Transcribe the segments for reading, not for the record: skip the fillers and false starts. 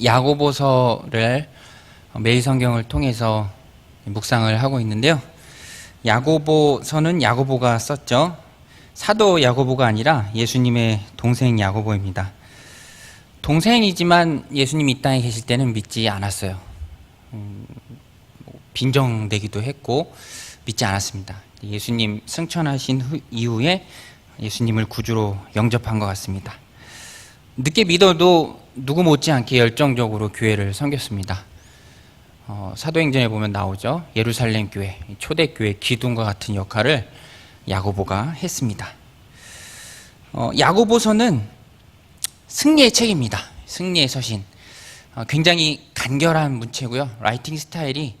야고보서를 매일 성경을 통해서 묵상을 하고 있는데요. 야고보서는 야고보가 썼죠. 사도 야고보가 아니라 예수님의 동생 야고보입니다. 동생이지만 예수님이 이 땅에 계실 때는 믿지 않았어요. 빈정되기도 했고 믿지 않았습니다. 예수님 승천하신 이후에 예수님을 구주로 영접한 것 같습니다. 늦게 믿어도 누구 못지않게 열정적으로 교회를 섬겼습니다. 사도행전에 보면 나오죠. 예루살렘 교회, 초대교회 기둥과 같은 역할을 야고보가 했습니다. 야고보서는 승리의 책입니다. 승리의 서신. 굉장히 간결한 문체고요. 라이팅 스타일이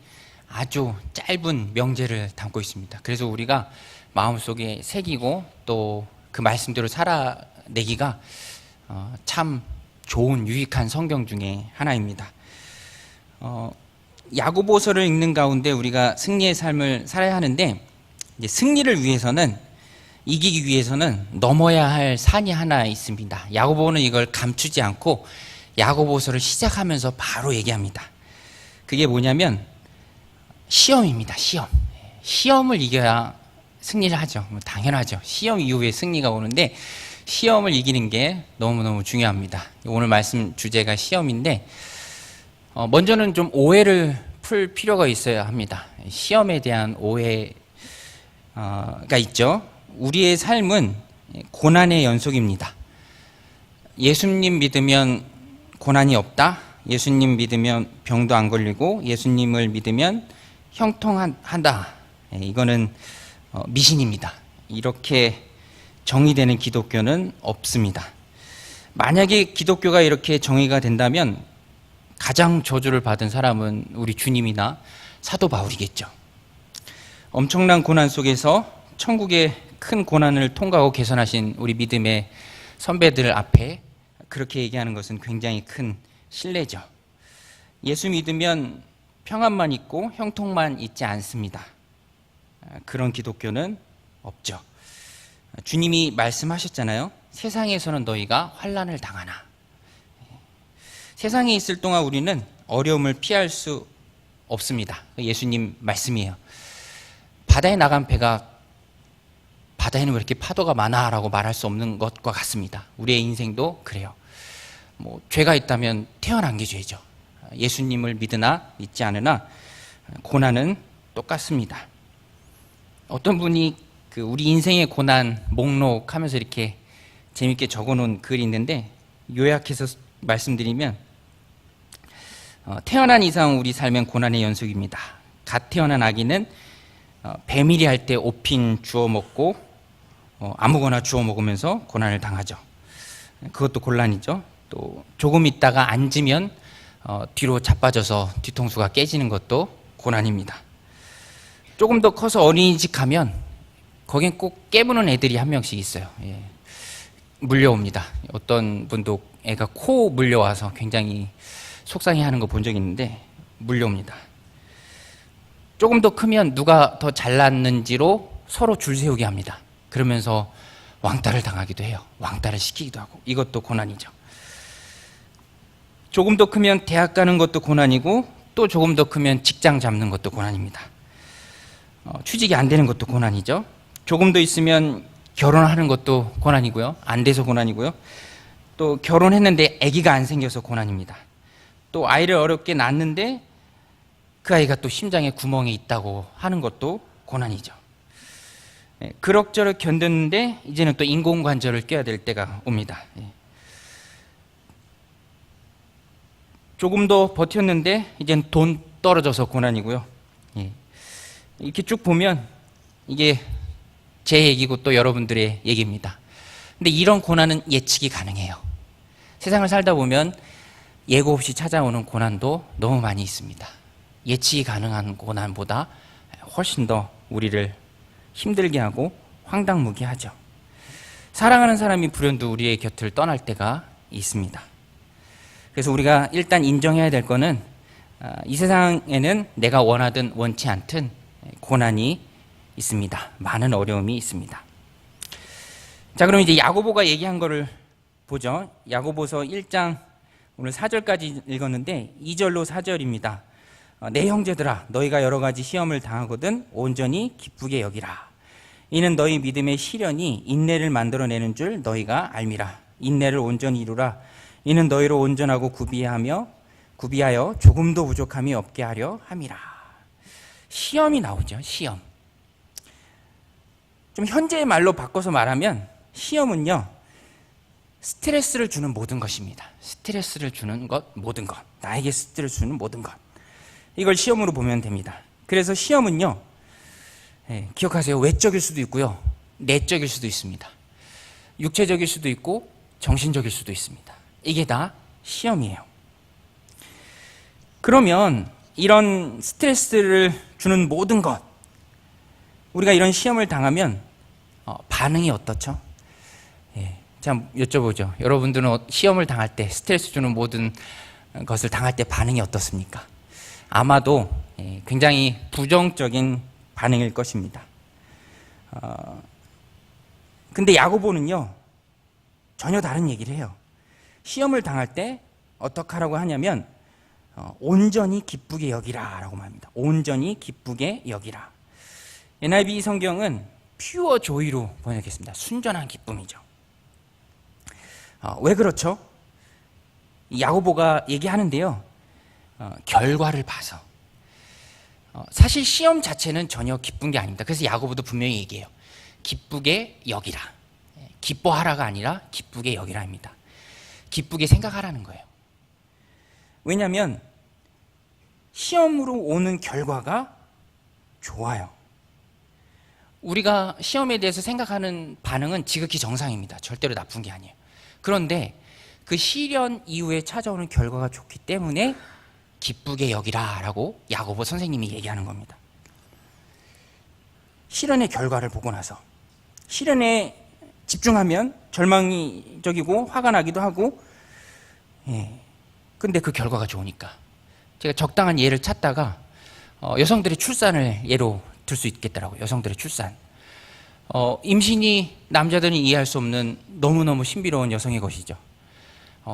아주 짧은 명제를 담고 있습니다. 그래서 우리가 마음속에 새기고 또 그 말씀대로 살아내기가 참 좋은 유익한 성경 중에 하나입니다. 야고보서를 읽는 가운데 우리가 승리의 삶을 살아야 하는데, 이제 승리를 위해서는, 이기기 위해서는 넘어야 할 산이 하나 있습니다. 야고보는 이걸 감추지 않고 야고보서를 시작하면서 바로 얘기합니다. 그게 뭐냐면 시험입니다. 시험을 이겨야 승리를 하죠. 당연하죠. 시험 이후에 승리가 오는데 시험을 이기는 게 너무너무 중요합니다. 오늘 말씀 주제가 시험인데, 먼저는 좀 오해를 풀 필요가 있어야 합니다. 시험에 대한 오해가 있죠. 우리의 삶은 고난의 연속입니다. 예수님 믿으면 고난이 없다. 예수님 믿으면 병도 안 걸리고 예수님을 믿으면 형통한다. 이거는 미신입니다. 이렇게 정의되는 기독교는 없습니다. 만약에 기독교가 이렇게 정의가 된다면 가장 저주를 받은 사람은 우리 주님이나 사도 바울이겠죠. 엄청난 고난 속에서 천국의 큰 고난을 통과하고 개선하신 우리 믿음의 선배들 앞에 그렇게 얘기하는 것은 굉장히 큰 신뢰죠. 예수 믿으면 평안만 있고 형통만 있지 않습니다. 그런 기독교는 없죠. 주님이 말씀하셨잖아요. 세상에서는 너희가 환난을 당하나. 세상에 있을 동안 우리는 어려움을 피할 수 없습니다. 예수님 말씀이에요. 바다에 나간 배가 바다에는 왜 이렇게 파도가 많아? 라고 말할 수 없는 것과 같습니다. 우리의 인생도 그래요. 죄가 있다면 태어난 게 죄죠. 예수님을 믿으나 믿지 않으나 고난은 똑같습니다. 어떤 분이 우리 인생의 고난 목록 하면서 이렇게 재밌게 적어놓은 글이 있는데, 요약해서 말씀드리면, 태어난 이상 우리 삶은 고난의 연속입니다. 갓 태어난 아기는 배밀이 할 때 옷핀 주워 먹고 아무거나 주워 먹으면서 고난을 당하죠. 그것도 곤란이죠. 또 조금 있다가 앉으면 뒤로 자빠져서 뒤통수가 깨지는 것도 고난입니다. 조금 더 커서 어린이집 가면 거긴 꼭 깨무는 애들이 한 명씩 있어요. 물려옵니다. 어떤 분도 애가 코 물려와서 굉장히 속상해하는 거 본 적 있는데 물려옵니다. 조금 더 크면 누가 더 잘났는지로 서로 줄 세우게 합니다. 그러면서 왕따를 당하기도 해요. 왕따를 시키기도 하고. 이것도 고난이죠. 조금 더 크면 대학 가는 것도 고난이고, 또 조금 더 크면 직장 잡는 것도 고난입니다. 취직이 안 되는 것도 고난이죠. 조금 더 있으면 결혼하는 것도 고난이고요. 안 돼서 고난이고요. 또 결혼했는데 아기가 안 생겨서 고난입니다. 또 아이를 어렵게 낳았는데 그 아이가 또 심장에 구멍이 있다고 하는 것도 고난이죠. 그럭저럭 견뎠는데 이제는 또 인공관절을 껴야 될 때가 옵니다. 조금 더 버텼는데 이제는 돈 떨어져서 고난이고요. 이렇게 쭉 보면 이게 제 얘기고 또 여러분들의 얘기입니다. 근데 이런 고난은 예측이 가능해요. 세상을 살다 보면 예고 없이 찾아오는 고난도 너무 많이 있습니다. 예측이 가능한 고난보다 훨씬 더 우리를 힘들게 하고 황당무게 하죠. 사랑하는 사람이 불현듯 우리의 곁을 떠날 때가 있습니다. 그래서 우리가 일단 인정해야 될 거는, 이 세상에는 내가 원하든 원치 않든 고난이 있습니다. 많은 어려움이 있습니다. 자, 그럼 이제 야고보가 얘기한 거를 보죠. 야고보서 1장 오늘 4절까지 읽었는데 2절로 4절입니다. 내 형제들아 너희가 여러 가지 시험을 당하거든 온전히 기쁘게 여기라. 이는 너희 믿음의 시련이 인내를 만들어내는 줄 너희가 알미라. 인내를 온전히 이루라. 이는 너희로 온전하고 구비하여 조금도 부족함이 없게 하려 함이라. 시험이 나오죠. 시험. 좀 현재의 말로 바꿔서 말하면 시험은요, 스트레스를 주는 모든 것입니다. 스트레스를 주는 것, 모든 것. 나에게 스트레스 주는 모든 것. 이걸 시험으로 보면 됩니다. 그래서 시험은요, 기억하세요. 외적일 수도 있고요, 내적일 수도 있습니다. 육체적일 수도 있고 정신적일 수도 있습니다. 이게 다 시험이에요. 그러면 이런 스트레스를 주는 모든 것, 우리가 이런 시험을 당하면 반응이 어떻죠? 자, 여쭤보죠. 여러분들은 시험을 당할 때, 스트레스 주는 모든 것을 당할 때 반응이 어떻습니까? 아마도 굉장히 부정적인 반응일 것입니다. 근데 야고보는요, 전혀 다른 얘기를 해요. 시험을 당할 때 어떻게 하라고 하냐면 온전히 기쁘게 여기라 라고 말합니다. 온전히 기쁘게 여기라. NIV 성경은 퓨어 조이로 번역했습니다. 순전한 기쁨이죠. 왜 그렇죠? 야고보가 얘기하는데요, 결과를 봐서. 사실 시험 자체는 전혀 기쁜 게 아닙니다. 그래서 야고보도 분명히 얘기해요. 기쁘게 여기라. 기뻐하라가 아니라 기쁘게 여기라입니다. 기쁘게 생각하라는 거예요. 왜냐하면 시험으로 오는 결과가 좋아요. 우리가 시험에 대해서 생각하는 반응은 지극히 정상입니다. 절대로 나쁜 게 아니에요. 그런데 그 시련 이후에 찾아오는 결과가 좋기 때문에 기쁘게 여기라 라고 야고보 선생님이 얘기하는 겁니다. 시련의 결과를 보고 나서 시련에 집중하면 절망적이고 화가 나기도 하고, 근데 그 결과가 좋으니까. 제가 적당한 예를 찾다가 여성들의 출산을 예로 들 수 있겠더라고요. 여성들의 출산. 임신이 남자들은 이해할 수 없는 너무너무 신비로운 여성의 것이죠.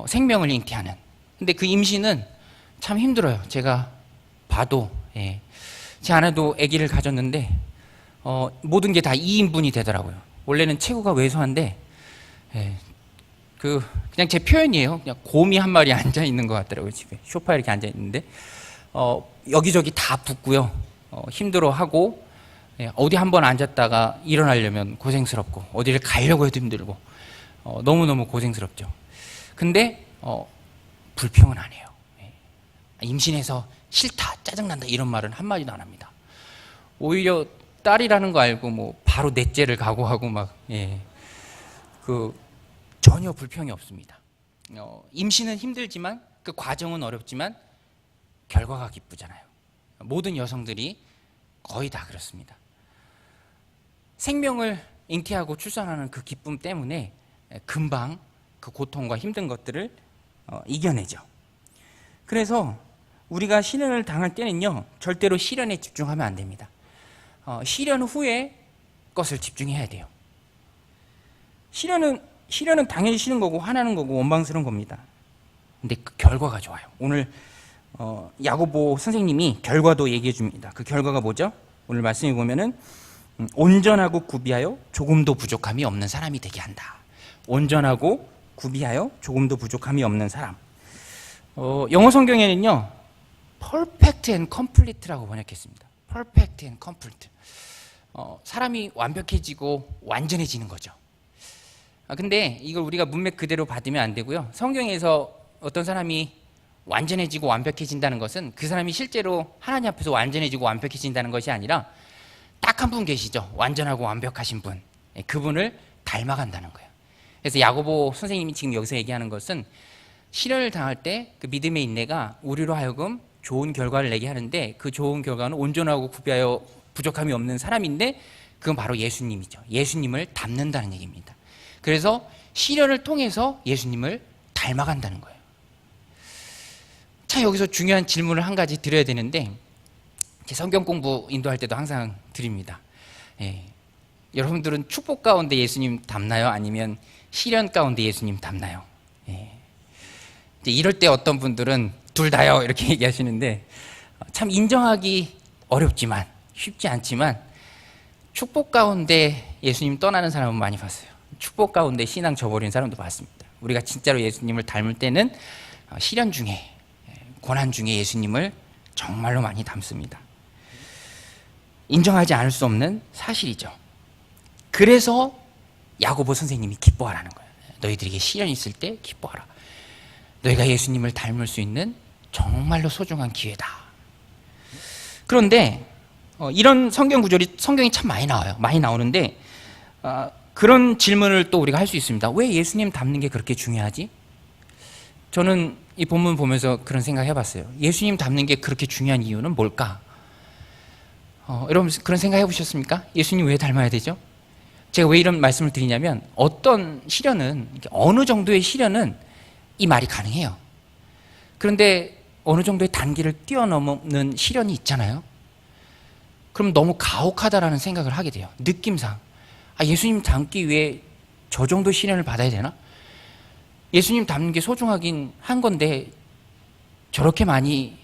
생명을 잉태하는. 근데 그 임신은 참 힘들어요. 제가 봐도. 제 아내도 아기를 가졌는데 모든 게 다 2인분이 되더라고요. 원래는 체구가 왜소한데 그냥 제 표현이에요. 그냥 곰이 한 마리 앉아 있는 것 같더라고요. 집에 소파에 이렇게 앉아 있는데 여기저기 다 붓고요. 힘들어하고, 어디 한번 앉았다가 일어나려면 고생스럽고, 어디를 가려고 해도 힘들고, 너무너무 고생스럽죠. 근데 불평은 안 해요. 임신해서 싫다, 짜증난다 이런 말은 한마디도 안 합니다. 오히려 딸이라는 거 알고 바로 넷째를 각오하고 전혀 불평이 없습니다. 임신은 힘들지만 그 과정은 어렵지만 결과가 기쁘잖아요. 모든 여성들이 거의 다 그렇습니다. 생명을 잉태하고 출산하는 그 기쁨 때문에 금방 그 고통과 힘든 것들을 이겨내죠. 그래서 우리가 시련을 당할 때는요, 절대로 시련에 집중하면 안 됩니다. 시련 후에 것을 집중해야 돼요. 시련은 당연히 싫은 거고 화나는 거고 원망스러운 겁니다. 근데 그 결과가 좋아요. 오늘 야고보 선생님이 결과도 얘기해 줍니다. 그 결과가 뭐죠? 오늘 말씀에 보면은 온전하고 구비하여 조금도 부족함이 없는 사람이 되게 한다. 온전하고 구비하여 조금도 부족함이 없는 사람. 영어 성경에는요, perfect and complete라고 번역했습니다. perfect and complete. 사람이 완벽해지고 완전해지는 거죠. 근데 이걸 우리가 문맥 그대로 받으면 안 되고요. 성경에서 어떤 사람이 완전해지고 완벽해진다는 것은 그 사람이 실제로 하나님 앞에서 완전해지고 완벽해진다는 것이 아니라 딱 한 분 계시죠. 완전하고 완벽하신 분. 그분을 닮아간다는 거예요. 그래서 야고보 선생님이 지금 여기서 얘기하는 것은 시련을 당할 때 그 믿음의 인내가 우리로 하여금 좋은 결과를 내게 하는데, 그 좋은 결과는 온전하고 구비하여 부족함이 없는 사람인데 그건 바로 예수님이죠. 예수님을 닮는다는 얘기입니다. 그래서 시련을 통해서 예수님을 닮아간다는 거예요. 참 여기서 중요한 질문을 한 가지 드려야 되는데, 제 성경 공부 인도할 때도 항상 드립니다. 여러분들은 축복 가운데 예수님 닮나요? 아니면 시련 가운데 예수님 닮나요? 이제 이럴 때 어떤 분들은 둘 다요 이렇게 얘기하시는데, 참 인정하기 어렵지만, 쉽지 않지만, 축복 가운데 예수님 떠나는 사람은 많이 봤어요. 축복 가운데 신앙 저버리는 사람도 봤습니다. 우리가 진짜로 예수님을 닮을 때는 시련 중에, 고난 중에 예수님을 정말로 많이 닮습니다. 인정하지 않을 수 없는 사실이죠. 그래서 야고보 선생님이 기뻐하라는 거예요. 너희들에게 시련이 있을 때 기뻐하라. 너희가 예수님을 닮을 수 있는 정말로 소중한 기회다. 그런데 이런 성경 구절이 성경이 참 많이 나와요. 많이 나오는데 그런 질문을 또 우리가 할 수 있습니다. 왜 예수님 닮는 게 그렇게 중요하지? 저는 이 본문 보면서 그런 생각 해봤어요. 예수님 닮는 게 그렇게 중요한 이유는 뭘까? 여러분 그런 생각 해보셨습니까? 예수님 왜 닮아야 되죠? 제가 왜 이런 말씀을 드리냐면, 어떤 시련은, 어느 정도의 시련은 이 말이 가능해요. 그런데 어느 정도의 단계를 뛰어넘는 시련이 있잖아요. 그럼 너무 가혹하다라는 생각을 하게 돼요. 느낌상 예수님 닮기 위해 저 정도 시련을 받아야 되나? 예수님 닮는 게 소중하긴 한 건데 저렇게 많이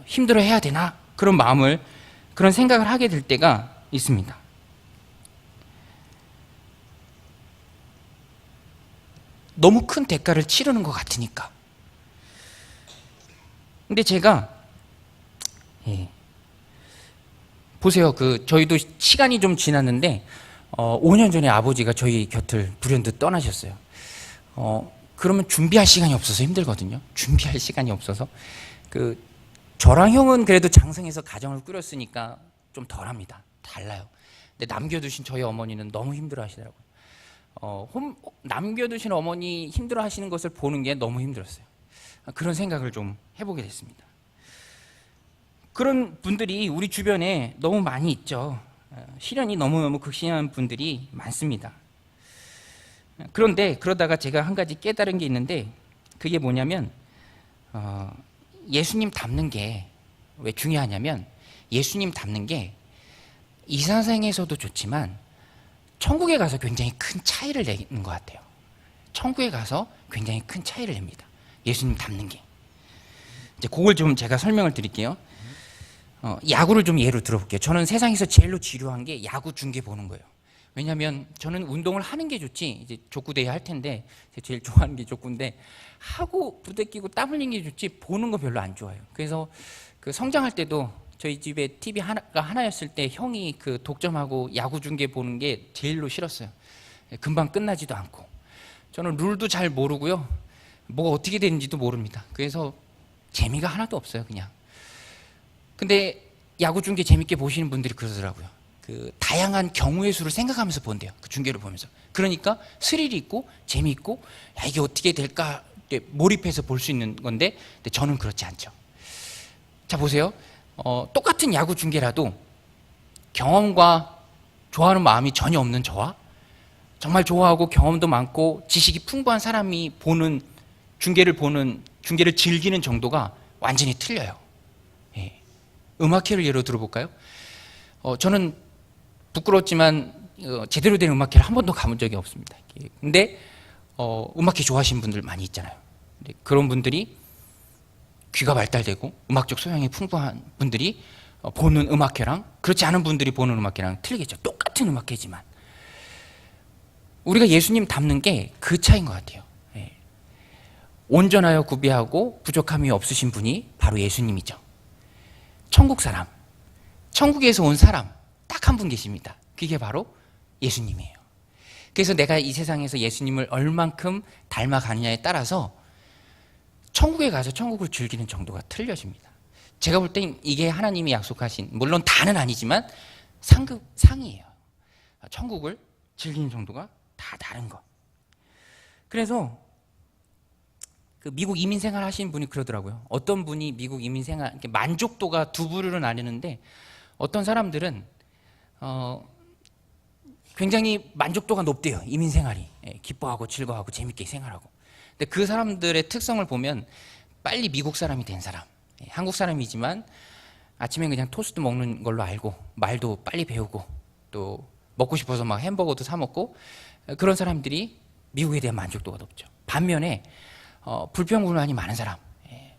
힘들어 해야 되나? 그런 생각을 하게 될 때가 있습니다. 너무 큰 대가를 치르는 것 같으니까. 근데 제가 보세요. 저희도 시간이 좀 지났는데 5년 전에 아버지가 저희 곁을 불현듯 떠나셨어요. 그러면 준비할 시간이 없어서 힘들거든요. 준비할 시간이 없어서. 저랑 형은 그래도 장성해서 가정을 꾸렸으니까 좀 덜합니다. 달라요. 근데 남겨두신 저희 어머니는 너무 힘들어 하시더라고요. 남겨두신 어머니 힘들어 하시는 것을 보는 게 너무 힘들었어요. 그런 생각을 좀 해보게 됐습니다. 그런 분들이 우리 주변에 너무 많이 있죠. 시련이 너무너무 극심한 분들이 많습니다. 그런데 그러다가 제가 한 가지 깨달은 게 있는데, 그게 뭐냐면 예수님 닮는 게 왜 중요하냐면, 예수님 닮는 게 이 세상에서도 좋지만 천국에 가서 굉장히 큰 차이를 내는 것 같아요. 천국에 가서 굉장히 큰 차이를 냅니다. 예수님 닮는 게. 이제 그걸 좀 제가 설명을 드릴게요. 야구를 좀 예로 들어볼게요. 저는 세상에서 제일로 지루한 게 야구 중계 보는 거예요. 왜냐하면 저는 운동을 하는 게 좋지, 이제 족구대회 할 텐데 제일 좋아하는 게 족구인데, 하고 부대 끼고 땀 흘리는 게 좋지 보는 거 별로 안 좋아해요. 그래서 성장할 때도 저희 집에 TV 하나였을 때 형이 독점하고 야구 중계 보는 게 제일로 싫었어요. 금방 끝나지도 않고. 저는 룰도 잘 모르고요. 뭐가 어떻게 되는지도 모릅니다. 그래서 재미가 하나도 없어요, 그냥. 근데 야구 중계 재밌게 보시는 분들이 그러더라고요. 다양한 경우의 수를 생각하면서 본대요. 그 중계를 보면서. 그러니까 스릴이 있고 재미있고, 이게 어떻게 될까 몰입해서 볼 수 있는 건데, 근데 저는 그렇지 않죠. 자, 보세요. 똑같은 야구 중계라도 경험과 좋아하는 마음이 전혀 없는 저와 정말 좋아하고 경험도 많고 지식이 풍부한 사람이 중계를 즐기는 정도가 완전히 틀려요. 음악회를 예로 들어볼까요? 저는 부끄럽지만 제대로 된 음악회를 한 번도 가본 적이 없습니다. 근데 음악회 좋아하시는 분들 많이 있잖아요. 근데 그런 분들이 귀가 발달되고 음악적 소양이 풍부한 분들이 보는 음악회랑 그렇지 않은 분들이 보는 음악회랑 틀리겠죠. 똑같은 음악회지만 우리가 예수님 닮는 게 그 차이인 것 같아요. 온전하여 구비하고 부족함이 없으신 분이 바로 예수님이죠. 천국 사람, 천국에서 온 사람 딱 한 분 계십니다. 그게 바로 예수님이에요. 그래서 내가 이 세상에서 예수님을 얼만큼 닮아가느냐에 따라서 천국에 가서 천국을 즐기는 정도가 틀려집니다. 제가 볼 땐 이게 하나님이 약속하신, 물론 다는 아니지만 상이에요. 천국을 즐기는 정도가 다 다른 것. 그래서 미국 이민 생활 하시는 분이 그러더라고요. 어떤 분이 미국 이민 생활 만족도가 두 부류로 나뉘는데, 어떤 사람들은 굉장히 만족도가 높대요. 이민 생활이 기뻐하고 즐거워하고 재밌게 생활하고. 근데 그 사람들의 특성을 보면 빨리 미국 사람이 된 사람, 한국 사람이지만 아침에 그냥 토스트 먹는 걸로 알고 말도 빨리 배우고 또 먹고 싶어서 막 햄버거도 사 먹고, 그런 사람들이 미국에 대한 만족도가 높죠. 반면에 불평불만이 많은 사람,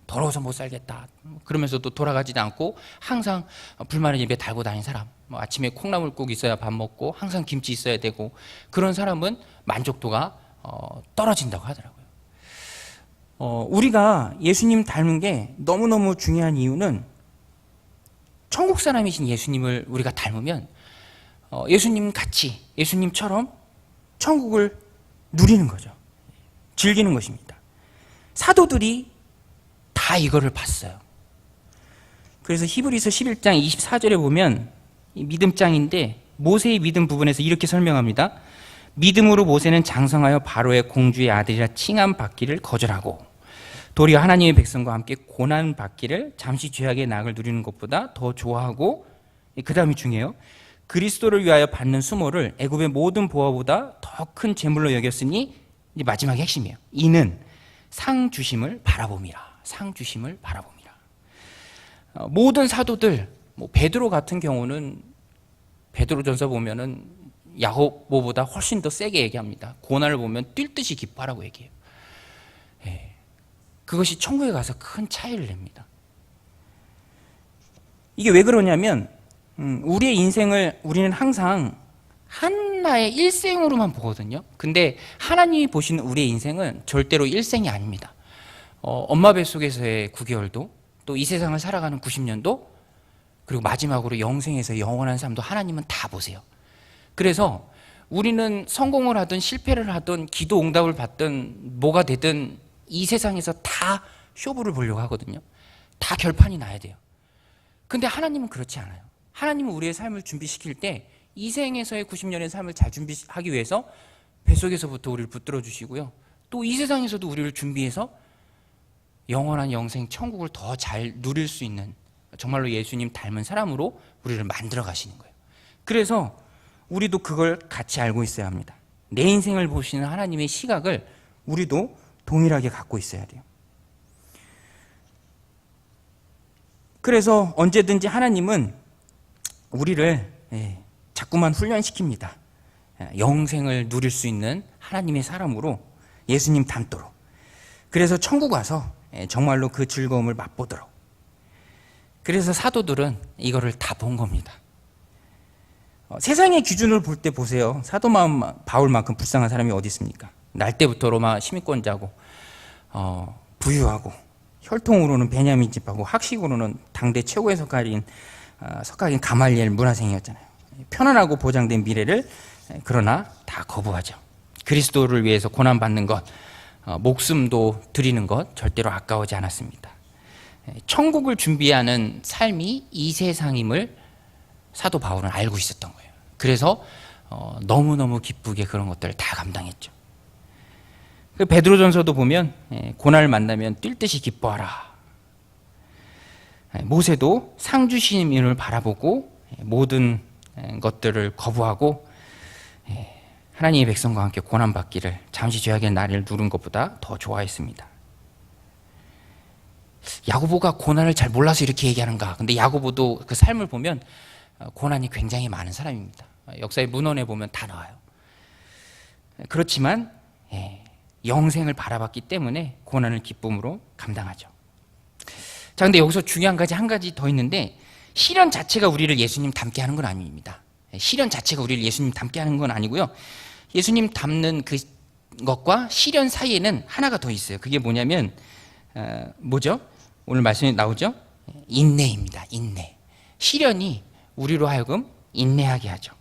더러워서 못 살겠다 그러면서도 돌아가지도 않고 항상 불만을 입에 달고 다니는 사람, 아침에 콩나물 꼭 있어야 밥 먹고 항상 김치 있어야 되고, 그런 사람은 만족도가 떨어진다고 하더라고요. 우리가 예수님 닮은 게 너무너무 중요한 이유는, 천국 사람이신 예수님을 우리가 닮으면 예수님 같이, 예수님처럼 천국을 누리는 거죠. 즐기는 것입니다. 사도들이 다 이거를 봤어요. 그래서 히브리서 11장 24절에 보면, 이 믿음장인데 모세의 믿음 부분에서 이렇게 설명합니다. 믿음으로 모세는 장성하여 바로의 공주의 아들이라 칭함 받기를 거절하고 도리어 하나님의 백성과 함께 고난 받기를 잠시 죄악의 낙을 누리는 것보다 더 좋아하고, 그 다음이 중요해요. 그리스도를 위하여 받는 수모를 애굽의 모든 보화보다 더 큰 재물로 여겼으니, 이제 마지막에 핵심이에요. 이는 상 주심을 바라봄이라. 상 주심을 바라봄이라. 모든 사도들, 베드로 같은 경우는 베드로전서 보면은 야고보보다 훨씬 더 세게 얘기합니다. 고난을 보면 뛸 듯이 기뻐하라고 얘기해요. 그것이 천국에 가서 큰 차이를 냅니다. 이게 왜 그러냐면, 우리의 인생을 우리는 항상 하나의 일생으로만 보거든요. 근데 하나님이 보시는 우리의 인생은 절대로 일생이 아닙니다. 엄마 뱃속에서의 9개월도, 또 이 세상을 살아가는 90년도, 그리고 마지막으로 영생에서 영원한 삶도 하나님은 다 보세요. 그래서 우리는 성공을 하든 실패를 하든 기도 응답을 받든 뭐가 되든 이 세상에서 다 쇼부를 보려고 하거든요. 다 결판이 나야 돼요. 근데 하나님은 그렇지 않아요. 하나님은 우리의 삶을 준비시킬 때 이 생에서의 90년의 삶을 잘 준비하기 위해서 뱃속에서부터 우리를 붙들어 주시고요. 또 이 세상에서도 우리를 준비해서 영원한 영생 천국을 더 잘 누릴 수 있는, 정말로 예수님 닮은 사람으로 우리를 만들어 가시는 거예요. 그래서 우리도 그걸 같이 알고 있어야 합니다. 내 인생을 보시는 하나님의 시각을 우리도 동일하게 갖고 있어야 돼요. 그래서 언제든지 하나님은 우리를 자꾸만 훈련시킵니다. 영생을 누릴 수 있는 하나님의 사람으로 예수님 닮도록. 그래서 천국 와서 정말로 그 즐거움을 맛보도록. 그래서 사도들은 이거를 다 본 겁니다. 세상의 기준을 볼 때 보세요. 사도 바울만큼 불쌍한 사람이 어디 있습니까? 날 때부터 로마 시민권자고, 부유하고, 혈통으로는 베냐민 집하고, 학식으로는 당대 최고의 석학인 가말리엘 문화생이었잖아요. 편안하고 보장된 미래를 그러나 다 거부하죠. 그리스도를 위해서 고난받는 것, 목숨도 드리는 것 절대로 아까워지 않았습니다. 천국을 준비하는 삶이 이 세상임을 사도 바울은 알고 있었던 거예요. 그래서 너무너무 기쁘게 그런 것들을 다 감당했죠. 베드로전서도 보면 고난을 만나면 뛸 듯이 기뻐하라. 모세도 상 주신 이를 바라보고 모든 것들을 거부하고 하나님의 백성과 함께 고난받기를, 잠시 죄악의 나를 누른 것보다 더 좋아했습니다. 야고보가 고난을 잘 몰라서 이렇게 얘기하는가? 근데 야고보도 그 삶을 보면 고난이 굉장히 많은 사람입니다. 역사의 문헌에 보면 다 나와요. 그렇지만 영생을 바라봤기 때문에 고난을 기쁨으로 감당하죠. 자, 근데 여기서 중요한 한 가지 더 있는데, 시련 자체가 우리를 예수님 닮게 하는 건 아닙니다. 시련 자체가 우리를 예수님 닮게 하는 건 아니고요. 예수님 닮는 그 것과 시련 사이에는 하나가 더 있어요. 그게 뭐냐면 뭐죠? 오늘 말씀에 나오죠? 인내입니다. 인내. 시련이 우리로 하여금 인내하게 하죠.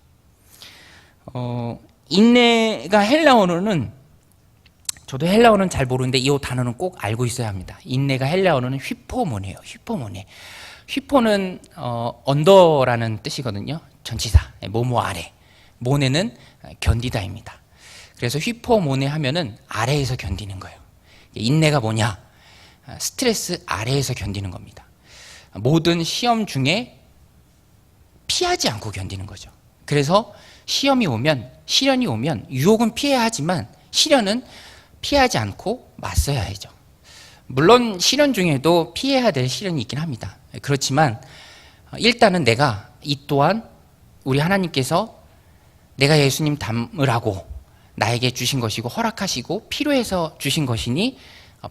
인내가 헬라어로는, 저도 헬라어는 잘 모르는데 이 단어는 꼭 알고 있어야 합니다. 인내가 헬라어로는 휘포모네예요. 휘포모네. 휘포는 언더라는 뜻이거든요. 전치사, 뭐뭐 아래. 모네는 견디다입니다. 그래서 휘포모네 하면은 아래에서 견디는 거예요. 인내가 뭐냐? 스트레스 아래에서 견디는 겁니다. 모든 시험 중에 피하지 않고 견디는 거죠. 그래서 시험이 오면, 시련이 오면 유혹은 피해야 하지만 시련은 피하지 않고 맞서야 하죠. 물론 시련 중에도 피해야 될 시련이 있긴 합니다. 그렇지만 일단은 내가 이 또한 우리 하나님께서 내가 예수님 닮으라고 나에게 주신 것이고 허락하시고 필요해서 주신 것이니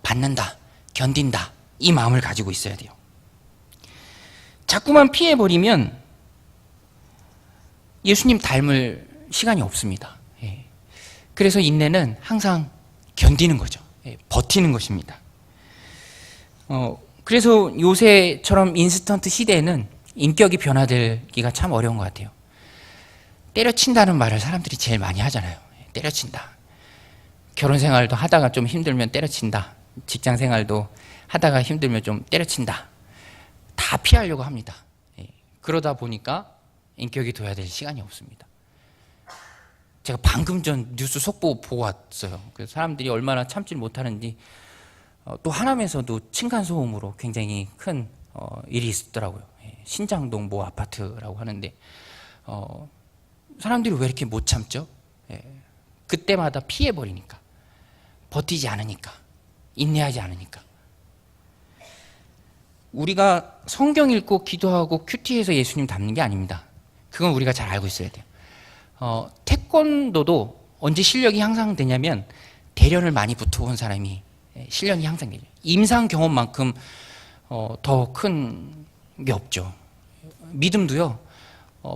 받는다, 견딘다, 이 마음을 가지고 있어야 돼요. 자꾸만 피해버리면 예수님 닮을 시간이 없습니다. 그래서 인내는 항상 견디는 거죠. 버티는 것입니다. 그래서 요새처럼 인스턴트 시대에는 인격이 변화되기가 참 어려운 것 같아요. 때려친다는 말을 사람들이 제일 많이 하잖아요. 때려친다. 결혼 생활도 하다가 좀 힘들면 때려친다. 직장 생활도 하다가 힘들면 좀 때려친다. 다 피하려고 합니다. 그러다 보니까 인격이 둬야 될 시간이 없습니다. 제가 방금 전 뉴스 속보 보고 왔어요. 그래서 사람들이 얼마나 참지 못하는지, 또 하남에서도 층간소음으로 굉장히 큰 일이 있었더라고요. 신장동 모 아파트라고 하는데 사람들이 왜 이렇게 못 참죠? 그때마다 피해버리니까, 버티지 않으니까, 인내하지 않으니까. 우리가 성경 읽고 기도하고 큐티해서 예수님 닮는 게 아닙니다. 그건 우리가 잘 알고 있어야 돼요. 태권도도 언제 실력이 향상되냐면 대련을 많이 붙어온 사람이 실력이 향상되죠. 임상 경험만큼 더 큰 게 없죠. 믿음도요,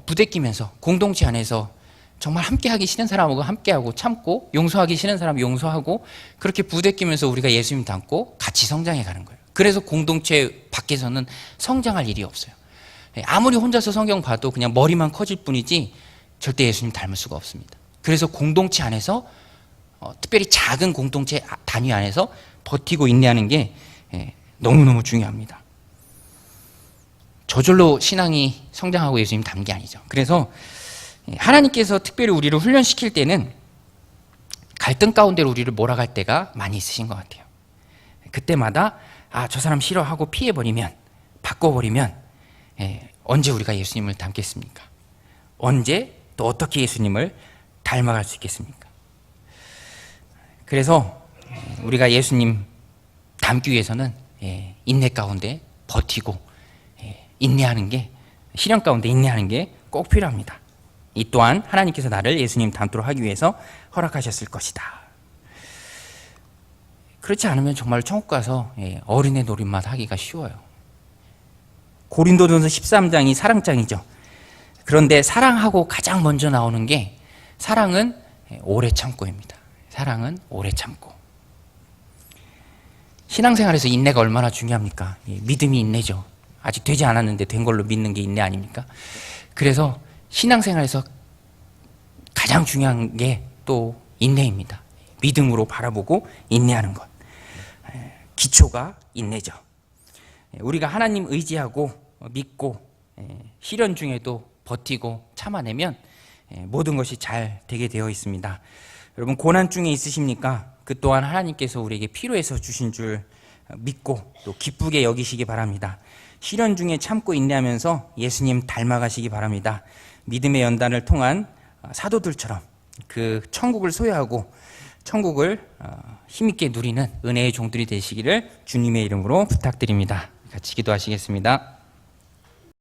부대끼면서 공동체 안에서 정말 함께하기 싫은 사람하고 함께하고 참고, 용서하기 싫은 사람 용서하고, 그렇게 부대끼면서 우리가 예수님 닮고 같이 성장해 가는 거예요. 그래서 공동체 밖에서는 성장할 일이 없어요. 아무리 혼자서 성경 봐도 그냥 머리만 커질 뿐이지 절대 예수님 닮을 수가 없습니다. 그래서 공동체 안에서, 특별히 작은 공동체 단위 안에서 버티고 인내하는 게 너무너무 중요합니다. 저절로 신앙이 성장하고 예수님 닮는 게 아니죠. 그래서 하나님께서 특별히 우리를 훈련시킬 때는 갈등 가운데로 우리를 몰아갈 때가 많이 있으신 것 같아요. 그때마다 저 사람 싫어하고 피해버리면, 바꿔버리면 언제 우리가 예수님을 닮겠습니까? 언제 또 어떻게 예수님을 닮아갈 수 있겠습니까? 그래서 우리가 예수님 닮기 위해서는 인내 가운데 버티고 인내하는 게, 시련 가운데 인내하는 게 꼭 필요합니다. 이 또한 하나님께서 나를 예수님 닮도록 하기 위해서 허락하셨을 것이다. 그렇지 않으면 정말 천국 가서 어른의 노릇만 하기가 쉬워요. 고린도전서 13장이 사랑장이죠. 그런데 사랑하고 가장 먼저 나오는 게, 사랑은 오래 참고입니다. 사랑은 오래 참고. 신앙생활에서 인내가 얼마나 중요합니까? 믿음이 인내죠. 아직 되지 않았는데 된 걸로 믿는 게 인내 아닙니까? 그래서 신앙생활에서 가장 중요한 게 또 인내입니다. 믿음으로 바라보고 인내하는 것. 기초가 인내죠. 우리가 하나님 의지하고 믿고 시련 중에도 버티고 참아내면 모든 것이 잘 되게 되어 있습니다. 여러분, 고난 중에 있으십니까? 그 또한 하나님께서 우리에게 필요해서 주신 줄 믿고 또 기쁘게 여기시기 바랍니다. 시련 중에 참고 인내하면서 예수님 닮아가시기 바랍니다. 믿음의 연단을 통한 사도들처럼 그 천국을 소유하고 천국을 힘있게 누리는 은혜의 종들이 되시기를 주님의 이름으로 부탁드립니다. 같이 기도하시겠습니다.